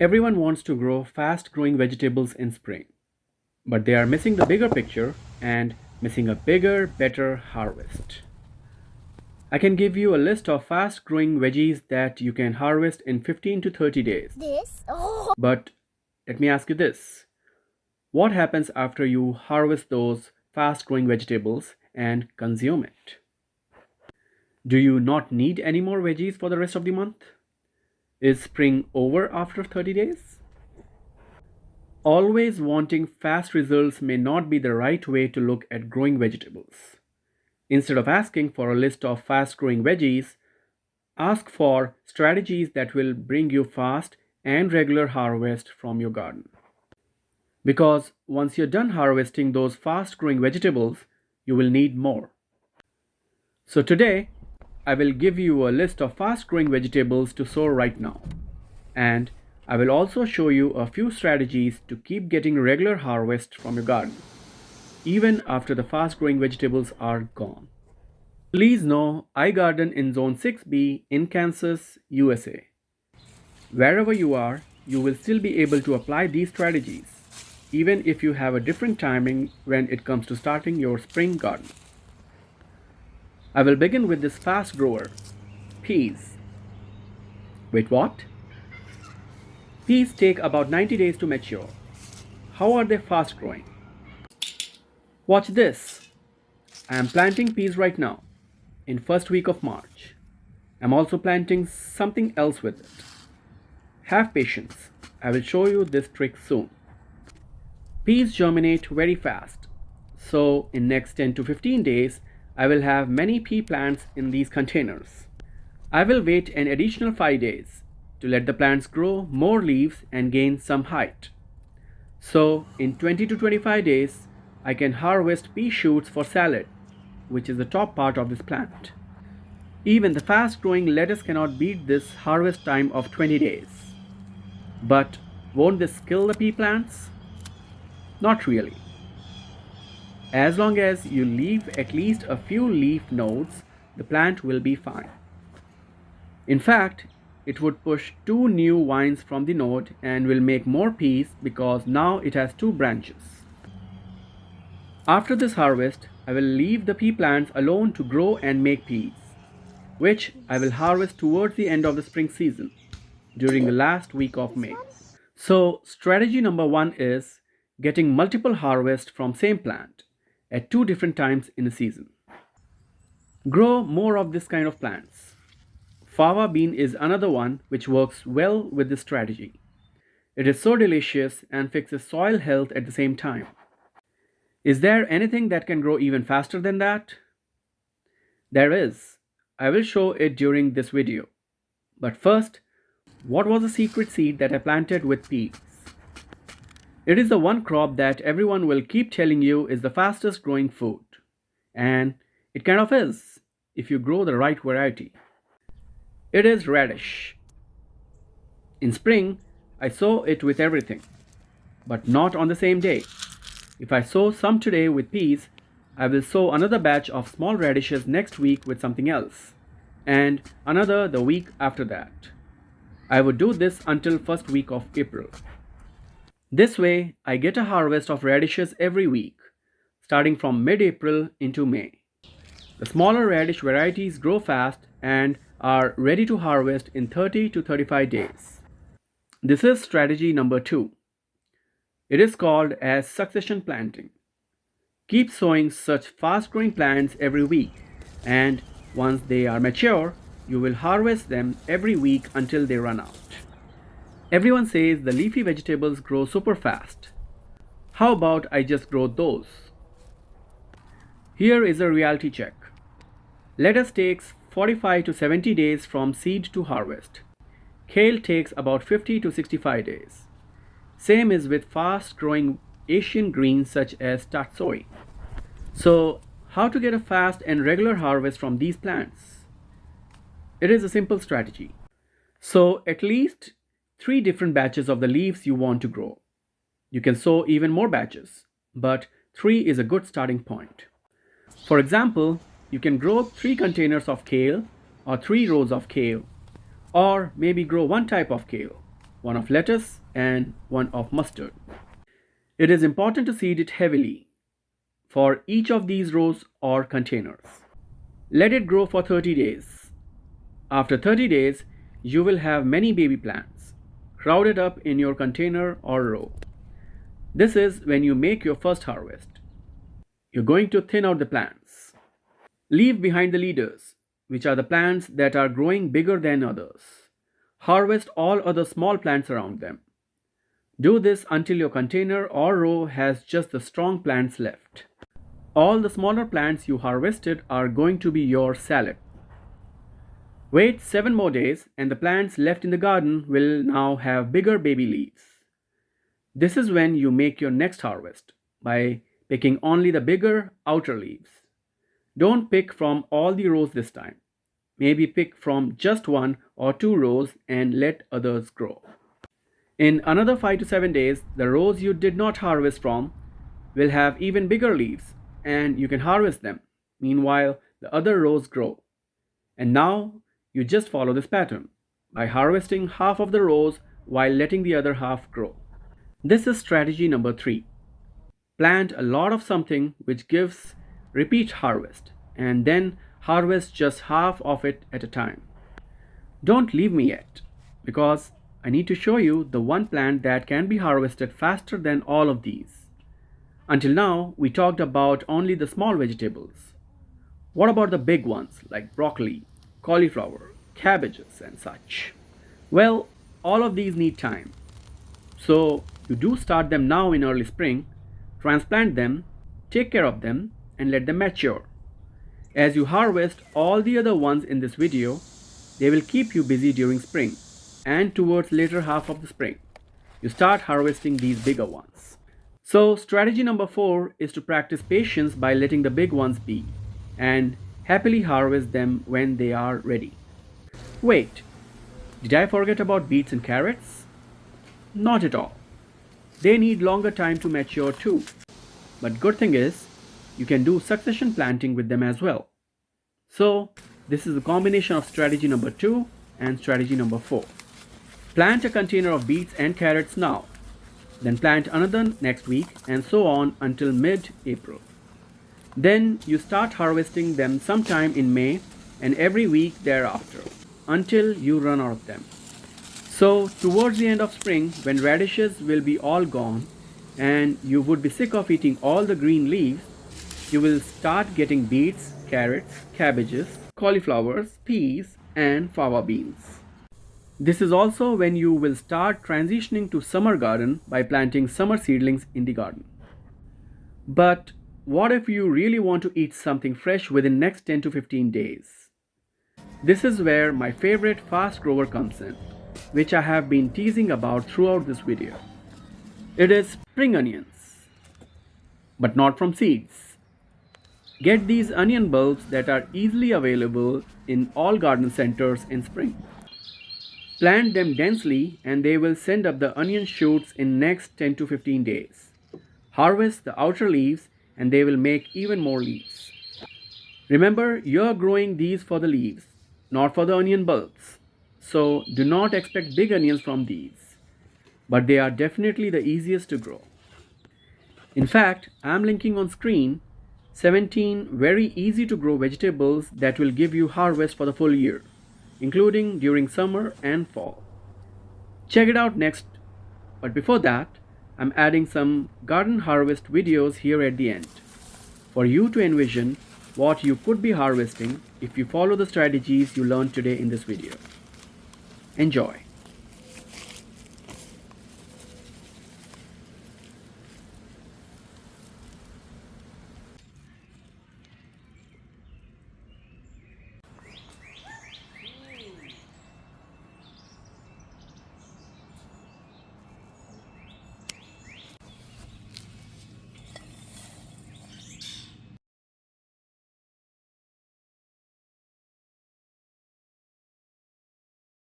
Everyone wants to grow fast growing vegetables in spring, but they are missing the bigger picture and missing a bigger, better harvest. I can give you a list of fast growing veggies that you can harvest in 15 to 30 days. This? Oh, But let me ask you this: what happens after you harvest those fast growing vegetables and consume it? Do you not need any more veggies for the rest of the month? Is spring over after 30 days? Always wanting fast results may not be the right way to look at growing vegetables. Instead of asking for a list of fast growing veggies, ask for strategies that will bring you fast and regular harvest from your garden. Because once you're done harvesting those fast growing vegetables, you will need more. So today, I will give you a list of fast growing vegetables to sow right now. And I will also show you a few strategies to keep getting regular harvest from your garden, even after the fast growing vegetables are gone. Please know I garden in Zone 6B in Kansas, USA. Wherever you are, you will still be able to apply these strategies, even if you have a different timing when it comes to starting your spring garden. I will begin with this fast grower, peas. Wait, what? Peas take about 90 days to mature. How are they fast growing? Watch this. I am planting peas right now, in first week of March. I'm also planting something else with it. Have patience. I will show you this trick soon. Peas germinate very fast. So in next 10 to 15 days, I will have many pea plants in these containers. I will wait an additional 5 days to let the plants grow more leaves and gain some height. So in 20 to 25 days, I can harvest pea shoots for salad, which is the top part of this plant. Even the fast growing lettuce cannot beat this harvest time of 20 days. But won't this kill the pea plants? Not really. As long as you leave at least a few leaf nodes, the plant will be fine. In fact, it would push two new vines from the node and will make more peas because now it has two branches. After this harvest, I will leave the pea plants alone to grow and make peas, which I will harvest towards the end of the spring season, during the last week of this May. one? So, strategy number one is getting multiple harvests from same plant at two different times in a season. Grow more of this kind of plants. Fava bean is another one which works well with this strategy. It is so delicious and fixes soil health at the same time. Is there anything that can grow even faster than that? There is. I will show it during this video. But first, what was the secret seed that I planted with peas? It is the one crop that everyone will keep telling you is the fastest growing food. And it kind of is, if you grow the right variety. It is radish. In spring, I sow it with everything, but not on the same day. If I sow some today with peas, I will sow another batch of small radishes next week with something else, and another the week after that. I would do this until first week of April. This way, I get a harvest of radishes every week, starting from mid-April into May. The smaller radish varieties grow fast and are ready to harvest in 30 to 35 days. This is strategy number 2. It is called as succession planting. Keep sowing such fast growing plants every week, and once they are mature, you will harvest them every week until they run out. Everyone says the leafy vegetables grow super fast. How about I just grow those? Here is a reality check. Lettuce takes 45 to 70 days from seed to harvest. Kale takes about 50 to 65 days. Same is with fast growing Asian greens such as tatsoi. So, how to get a fast and regular harvest from these plants? It is a simple strategy. Sow at least 3 different batches of the leaves you want to grow. You can sow even more batches, but 3 is a good starting point. For example, you can grow 3 containers of kale or 3 rows of kale, or maybe grow one type of kale. one of lettuce, and one of mustard. It is important to seed it heavily for each of these rows or containers. Let it grow for 30 days. After 30 days, you will have many baby plants crowded up in your container or row. This is when you make your first harvest. You're going to thin out the plants. Leave behind the leaders, which are the plants that are growing bigger than others. Harvest all other small plants around them. Do this until your container or row has just the strong plants left. All the smaller plants you harvested are going to be your salad. Wait 7 more days and the plants left in the garden will now have bigger baby leaves. This is when you make your next harvest by picking only the bigger outer leaves. Don't pick from all the rows this time. Maybe pick from just 1 or 2 rows and let others grow. In another 5 to 7 days, the rows you did not harvest from will have even bigger leaves and you can harvest them. Meanwhile, the other rows grow. And now you just follow this pattern by harvesting half of the rows while letting the other half grow. This is strategy number 3. Plant a lot of something which gives repeat harvest and then harvest just half of it at a time. Don't leave me yet because I need to show you the one plant that can be harvested faster than all of these. Until now, we talked about only the small vegetables. What about the big ones like broccoli, cauliflower, cabbages, and such? Well, all of these need time. So you do start them now in early spring, transplant them, take care of them, and let them mature. As you harvest all the other ones in this video, they will keep you busy during spring, and towards later half of the spring, you start harvesting these bigger ones. So strategy number 4 is to practice patience by letting the big ones be, and happily harvest them when they are ready. Wait, did I forget about beets and carrots? Not at all. They need longer time to mature too. But good thing is, you can do succession planting with them as well. So, this is a combination of strategy number 2 and strategy number 4. Plant a container of beets and carrots now. Then plant another next week and so on until mid-April. Then you start harvesting them sometime in May and every week thereafter until you run out of them. So towards the end of spring, when radishes will be all gone and you would be sick of eating all the green leaves, you will start getting beets, carrots, cabbages, cauliflowers, peas, and fava beans. This is also when you will start transitioning to summer garden by planting summer seedlings in the garden. But what if you really want to eat something fresh within next 10 to 15 days? This is where my favorite fast grower comes in, which I have been teasing about throughout this video. It is spring onions, but not from seeds. Get these onion bulbs that are easily available in all garden centers in spring. Plant them densely and they will send up the onion shoots in next 10 to 15 days. Harvest the outer leaves and they will make even more leaves. Remember, you're growing these for the leaves, not for the onion bulbs. So do not expect big onions from these, but they are definitely the easiest to grow. In fact, I'm linking on screen 17 very easy to grow vegetables that will give you harvest for the full year, including during summer and fall. Check it out next, but before that, I'm adding some garden harvest videos here at the end for you to envision what you could be harvesting if you follow the strategies you learned today in this video. Enjoy!